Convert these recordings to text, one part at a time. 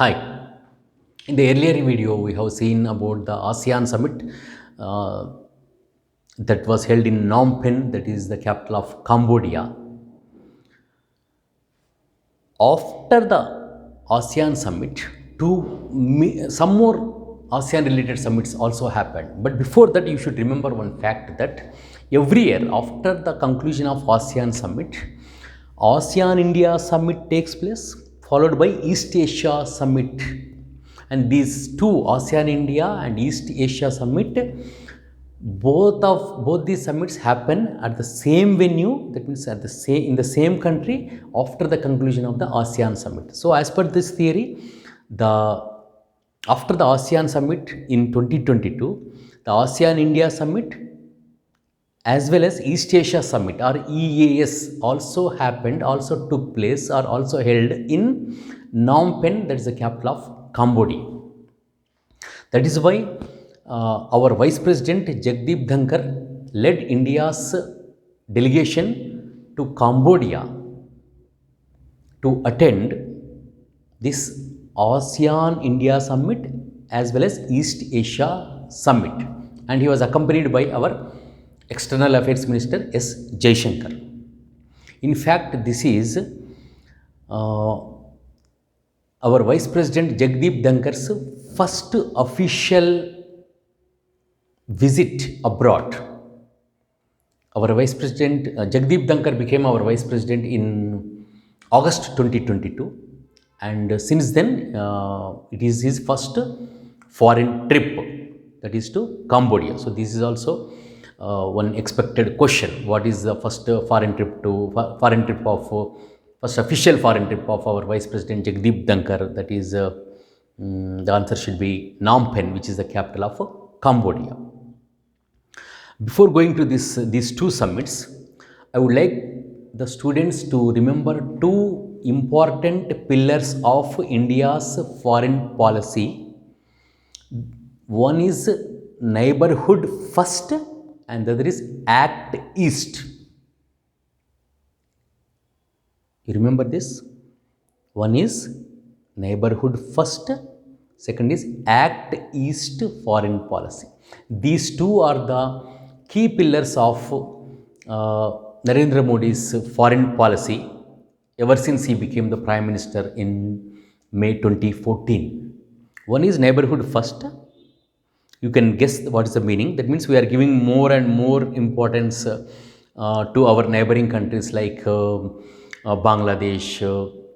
Hi. In the earlier video, we have seen about the ASEAN summit uh, that was held in Phnom Penh, that is the capital of Cambodia. After the ASEAN summit, some more ASEAN related summits also happened. But before that, you should remember one fact that every year after the conclusion of ASEAN summit, ASEAN-India summit takes place, followed by East Asia summit. And these two, ASEAN-India and East Asia summit, both these summits happen at the same venue, that means at the same in the same country after the conclusion of the ASEAN summit. So as per this theory, the after the ASEAN summit in 2022, the ASEAN India summit as well as East Asia summit or EAS also happened, also took place or also held in Phnom Penh, that is the capital of Cambodia. That is why our Vice President Jagdeep Dhankar led India's delegation to Cambodia to attend this ASEAN India summit as well as East Asia summit, and he was accompanied by our External Affairs Minister S. Jaishankar. In fact, this is our Vice President Jagdeep Dhankar's first official visit abroad. Our Vice President Jagdeep Dhankar became our Vice President in August 2022, and since then it is his first foreign trip, that is to Cambodia. So this is also one expected question: what is the first first official foreign trip of our Vice President Jagdeep Dhankar? That is the answer should be Phnom Penh, which is the capital of Cambodia. Before going to these two summits, I would like the students to remember two important pillars of India's foreign policy. One is neighborhood first, and the other is Act East. You remember this? One is neighborhood first, second is Act East foreign policy. These two are the key pillars of Narendra Modi's foreign policy ever since he became the Prime Minister in May 2014. One is neighborhood first. You can guess what is the meaning. That means we are giving more and more importance to our neighboring countries like Bangladesh,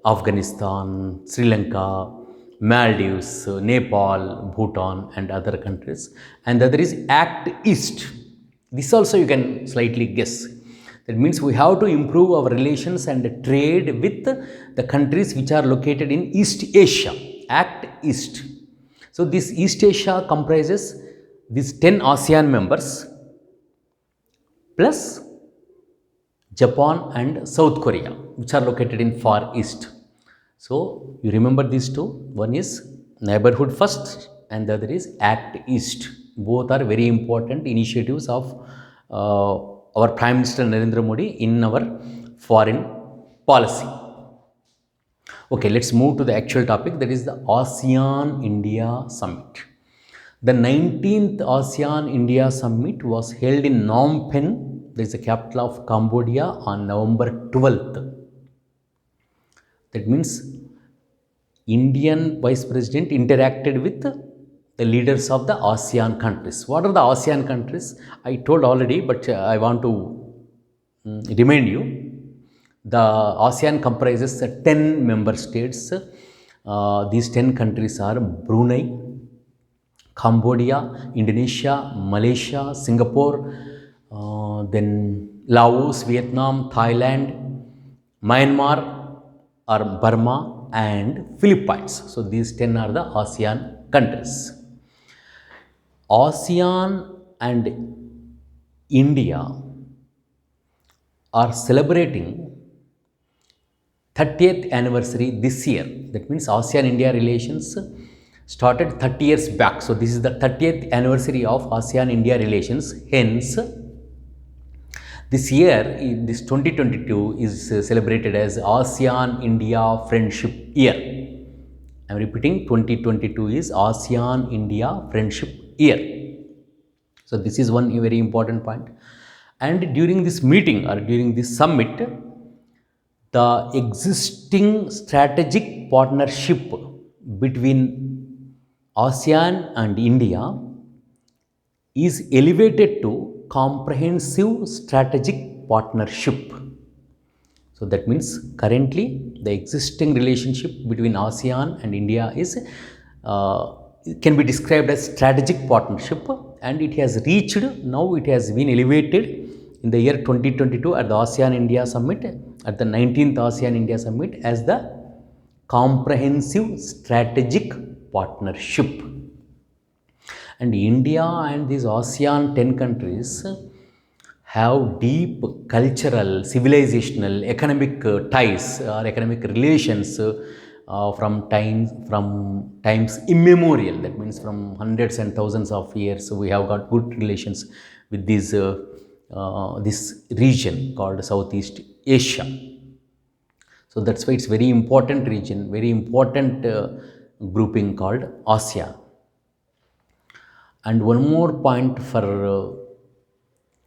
Afghanistan, Sri Lanka, Maldives, Nepal, Bhutan, and other countries. And the other is Act East. This also you can slightly guess. That means we have to improve our relations and trade with the countries which are located in East Asia. Act East. So this East Asia comprises these 10 ASEAN members plus Japan and South Korea, which are located in Far East. So you remember these two. One is neighborhood first and the other is Act East. Both are very important initiatives of our Prime Minister Narendra Modi in our foreign policy. Okay, let's move to the actual topic, that is the ASEAN-India summit. The 19th ASEAN-India summit was held in Phnom Penh, that is the capital of Cambodia, on November 12th. That means Indian Vice President interacted with the leaders of the ASEAN countries. What are the ASEAN countries? I told already, but I want to remind you. The ASEAN comprises 10 member states. These 10 countries are Brunei, Cambodia, Indonesia, Malaysia, Singapore, then Laos, Vietnam, Thailand, Myanmar or Burma, and Philippines. So these 10 are the ASEAN countries. ASEAN and India are celebrating 30th anniversary this year. That means ASEAN-India relations started 30 years back. So this is the 30th anniversary of ASEAN-India relations. Hence, this year, this 2022 is celebrated as ASEAN-India Friendship Year. I'm repeating, 2022 is ASEAN-India Friendship Year. So this is one very important point. And during this meeting or during this summit, the existing strategic partnership between ASEAN and India is elevated to comprehensive strategic partnership. So that means currently the existing relationship between ASEAN and India is can be described as strategic partnership, and it has reached, now it has been elevated in the year 2022 at the ASEAN India Summit, at the 19th ASEAN India Summit, as the comprehensive strategic partnership. And India and these ASEAN 10 countries have deep cultural, civilizational, economic ties or economic relations from times immemorial. That means from hundreds and thousands of years, we have got good relations with this region called Southeast Asia. So that's why it's very important region, very important grouping called ASEAN. And one more point for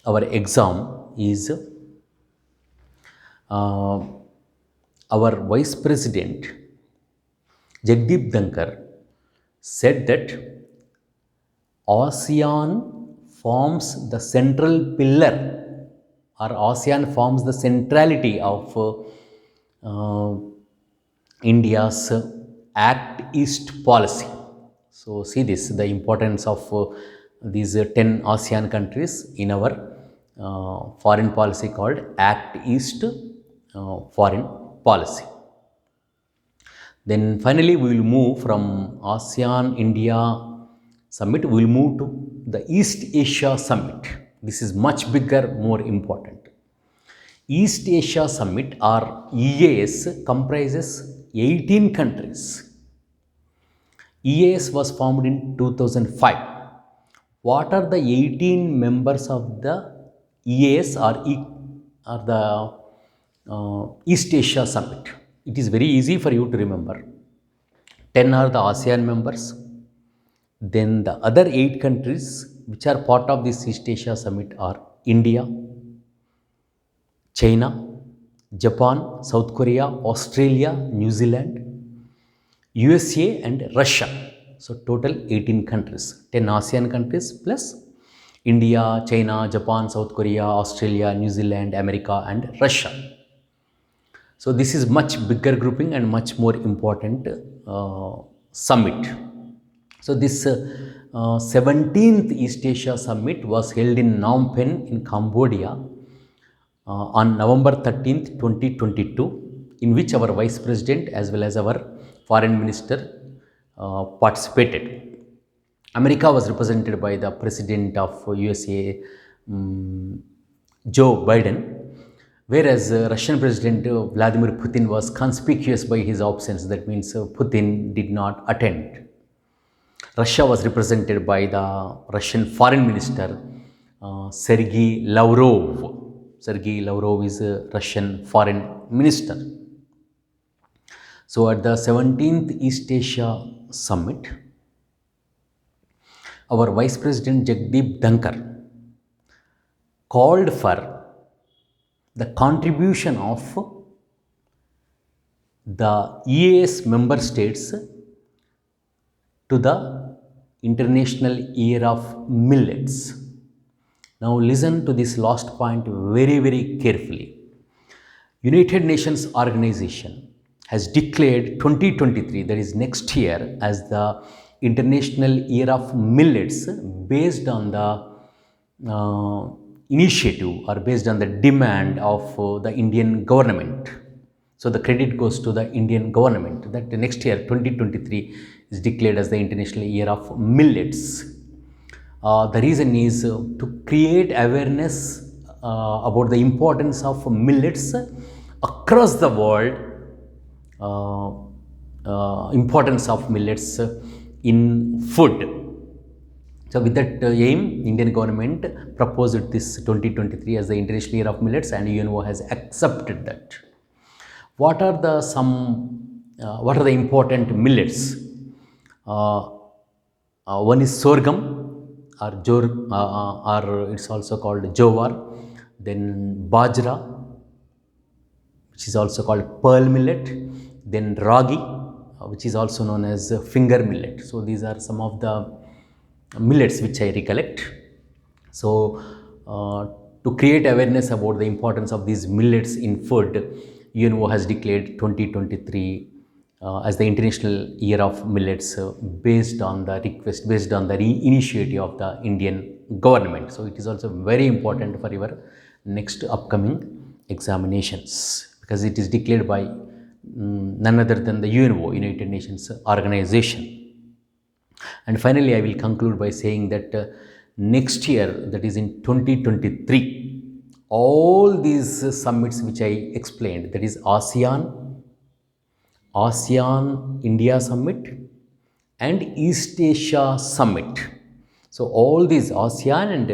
our exam is our Vice President Jagdeep Dhankar said that ASEAN forms the central pillar, or ASEAN forms the centrality of India's Act East policy. So see this, the importance of these 10 ASEAN countries in our foreign policy called Act East foreign policy. Then finally we will move from ASEAN India Summit, we will move to the East Asia Summit. This is much bigger, more important. East Asia Summit or EAS comprises 18 countries. EAS was formed in 2005. What are the 18 members of the EAS or the East Asia Summit? It is very easy for you to remember. 10 are the ASEAN members. Then the other 8 countries which are part of this East Asia Summit are India, China, Japan, South Korea, Australia, New Zealand, USA and Russia. So total 18 countries, 10 ASEAN countries plus India, China, Japan, South Korea, Australia, New Zealand, America and Russia. So this is much bigger grouping and much more important summit. So this 17th East Asia Summit was held in Phnom Penh in Cambodia on November 13th, 2022, in which our Vice President as well as our Foreign Minister participated. America was represented by the President of USA, Joe Biden, whereas Russian President Vladimir Putin was conspicuous by his absence. That means Putin did not attend. Russia was represented by the Russian Foreign Minister Sergei Lavrov. Sergei Lavrov is a Russian Foreign Minister. So at the 17th East Asia Summit, our Vice President Jagdeep Dhankar called for the contribution of the EAS member states to the International Year of Millets. Now listen to this last point very, very carefully. United Nations Organization has declared 2023, that is next year, as the International Year of Millets based on the initiative or based on the demand of the Indian government. So the credit goes to the Indian government that the next year 2023 is declared as the International Year of Millets. The reason is to create awareness about the importance of millets across the world, importance of millets in food. So with that aim, Indian government proposed this 2023 as the International Year of Millets, and UNO has accepted that. What are the some what are the important millets? Uh, One is sorghum, or it's also called jowar. Then bajra, which is also called pearl millet. Then ragi, which is also known as finger millet. So these are some of the millets which I recollect. So, to create awareness about the importance of these millets in food, UNO has declared 2023 as the International Year of Millets, based on the initiative of the Indian government. So, it is also very important for your next upcoming examinations, because it is declared by none other than the UNO, United Nations Organization. And finally, I will conclude by saying that next year, that is in 2023, all these summits which I explained, that is ASEAN India Summit, and East Asia Summit. So all these ASEAN and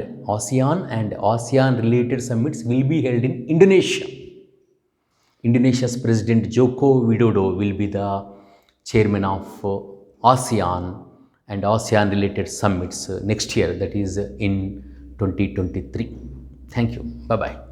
ASEAN related summits will be held in Indonesia. Indonesia's President Joko Widodo will be the chairman of ASEAN and ASEAN related summits next year, that is in 2023. Thank you. Bye bye.